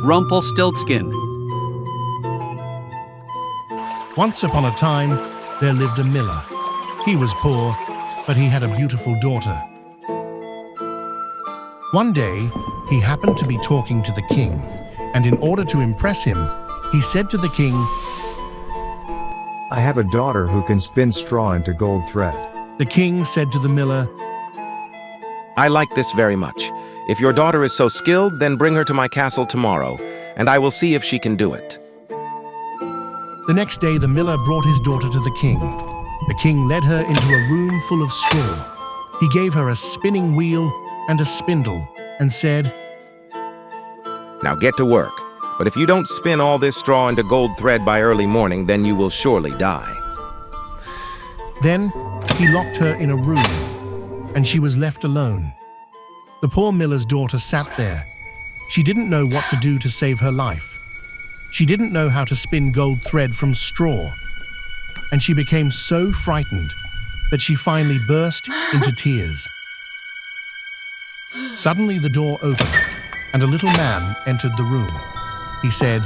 Rumpelstiltskin. Once upon a time, there lived a miller. He was poor, but he had a beautiful daughter. One day, he happened to be talking to the king, and in order to impress him, he said to the king, "I have a daughter who can spin straw into gold thread." The king said to the miller, I like this very much. If your daughter is so skilled, then bring her to my castle tomorrow, and I will see if she can do it. The next day, the miller brought his daughter to the king. The king led her into a room full of straw. He gave her a spinning wheel and a spindle and said, Now get to work. But if you don't spin all this straw into gold thread by early morning, then you will surely die. Then he locked her in a room, and she was left alone. The poor miller's daughter sat there. She didn't know what to do to save her life. She didn't know how to spin gold thread from straw, and she became so frightened that she finally burst into tears. Suddenly the door opened, and a little man entered the room. He said,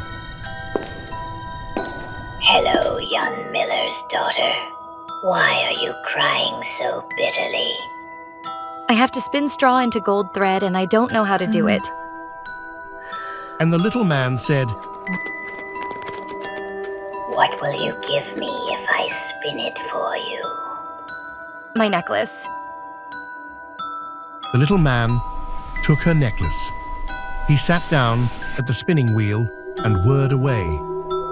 "Hello, young miller's daughter. Why are you crying so bitterly?" I have to spin straw into gold thread, and I don't know how to do it. And the little man said, "What will you give me if I spin it for you?" My necklace. The little man took her necklace. He sat down at the spinning wheel and whirred away.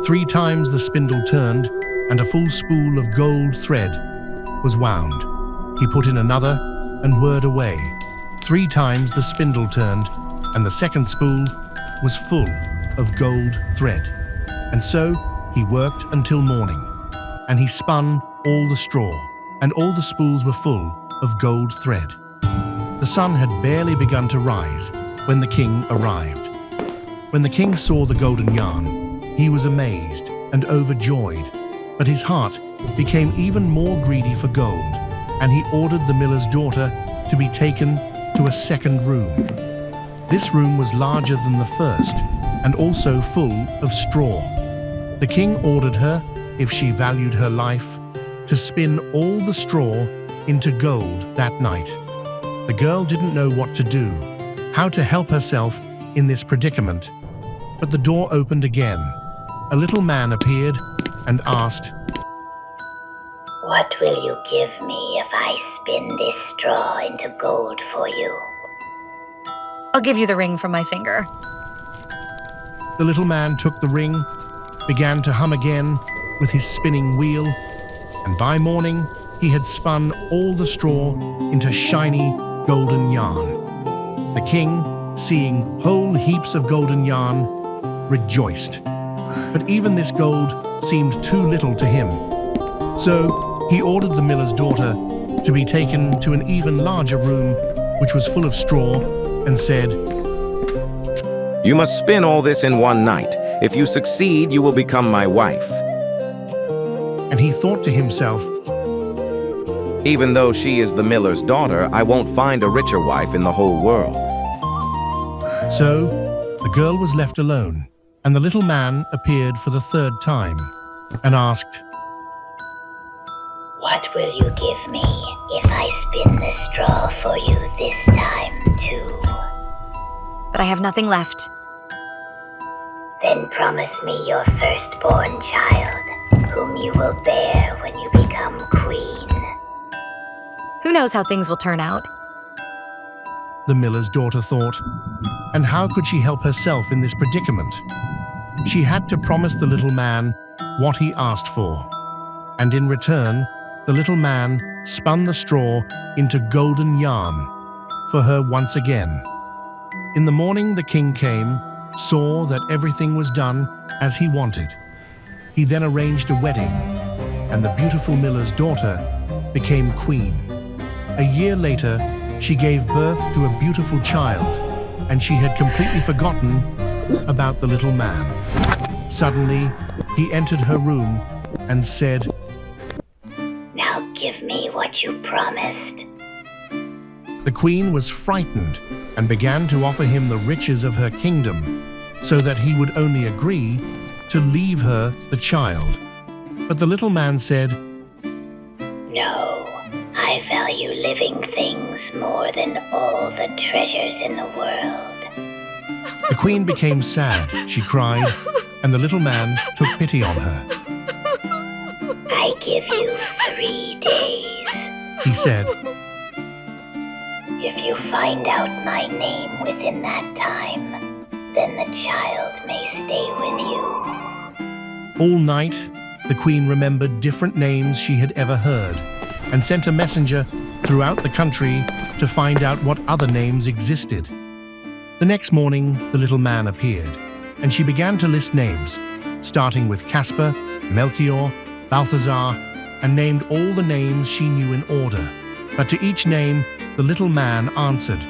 3 times the spindle turned, and a full spool of gold thread was wound. He put in another and whirred away. 3 times the spindle turned, and the second spool was full of gold thread. And so he worked until morning, and he spun all the straw, and all the spools were full of gold thread. The sun had barely begun to rise when the king arrived. When the king saw the golden yarn, he was amazed and overjoyed, but his heart became even more greedy for gold, and he ordered the miller's daughter to be taken to a second room. This room was larger than the first, and also full of straw. The king ordered her, if she valued her life, to spin all the straw into gold that night. The girl didn't know what to do, how to help herself in this predicament. But the door opened again. A little man appeared and asked, "What will you give me if I spin this straw into gold for you?" I'll give you the ring from my finger. The little man took the ring, began to hum again with his spinning wheel, and by morning he had spun all the straw into shiny golden yarn. The king, seeing whole heaps of golden yarn, rejoiced. But even this gold seemed too little to him. So he ordered the miller's daughter to be taken to an even larger room, which was full of straw, and said, You must spin all this in one night. If you succeed, you will become my wife. And he thought to himself, Even though she is the miller's daughter, I won't find a richer wife in the whole world. So the girl was left alone, and the little man appeared for the 3rd time and asked, "What will you give me if I spin the straw for you this time too?" But I have nothing left. "Then promise me your firstborn child, whom you will bear when you become queen." Who knows how things will turn out? the miller's daughter thought. And how could she help herself in this predicament? She had to promise the little man what he asked for. And in return, the little man spun the straw into golden yarn for her once again. In the morning the king came, saw that everything was done as he wanted. He then arranged a wedding, and the beautiful miller's daughter became queen. A year later, she gave birth to a beautiful child, and she had completely forgotten about the little man. Suddenly, he entered her room and said, "Now give me what you promised." The queen was frightened and began to offer him the riches of her kingdom. so that he would only agree to leave her the child. But the little man said, No, I value living things more than all the treasures in the world. The queen became sad, she cried, and the little man took pity on her. I give you 3 days. He said, If you find out my name within that time, then the child may stay with you. All night, the queen remembered different names she had ever heard and sent a messenger throughout the country to find out what other names existed. The next morning, the little man appeared, and she began to list names, starting with Casper, Melchior, Balthazar, and named all the names she knew in order. But to each name, the little man answered,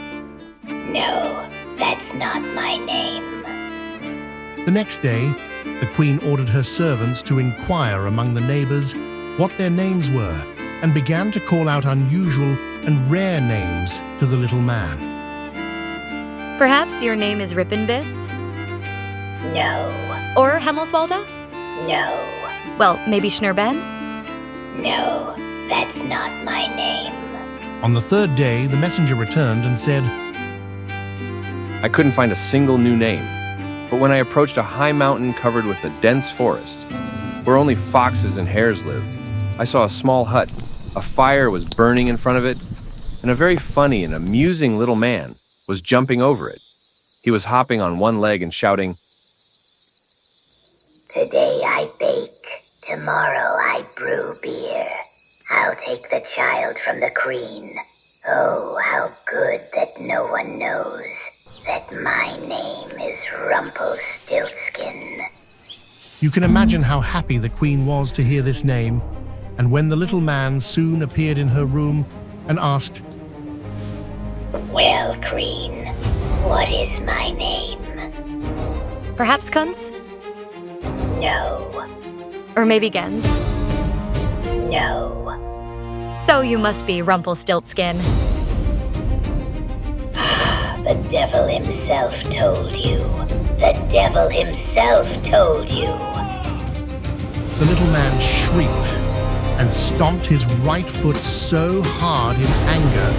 No, that's not my name. The next day, the queen ordered her servants to inquire among the neighbors what their names were and began to call out unusual and rare names to the little man. Perhaps your name is Rippenbiss? No, Or Hemmelswalda? no, Well, maybe Schnurben? no, that's not my name. On the third day, the messenger returned and said, I couldn't find a single new name, but when I approached a high mountain covered with a dense forest, where only foxes and hares live, I saw a small hut. A fire was burning in front of it, and a very funny and amusing little man was jumping over it. He was hopping on one leg and shouting, Today I bake, tomorrow I brew beer. I'll take the child from the queen. Oh, how good that no one knows that my name is Rumpelstiltskin. You can imagine how happy the queen was to hear this name, and when the little man soon appeared in her room and asked, Well, queen, what is my name? Perhaps Kunz? No, Or maybe Gens? no. So you must be Rumpelstiltskin. The devil himself told you. The devil himself told you. the little man shrieked and stomped his right foot so hard in anger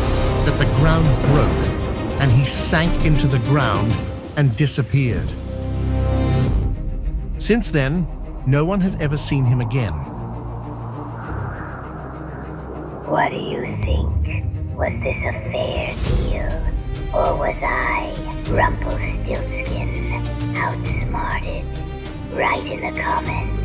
that the ground broke and he sank into the ground and disappeared. Since then, no one has ever seen him again. What do you think? Was this a fair deal? Or was I, Rumpelstiltskin, outsmarted? Write in the comments.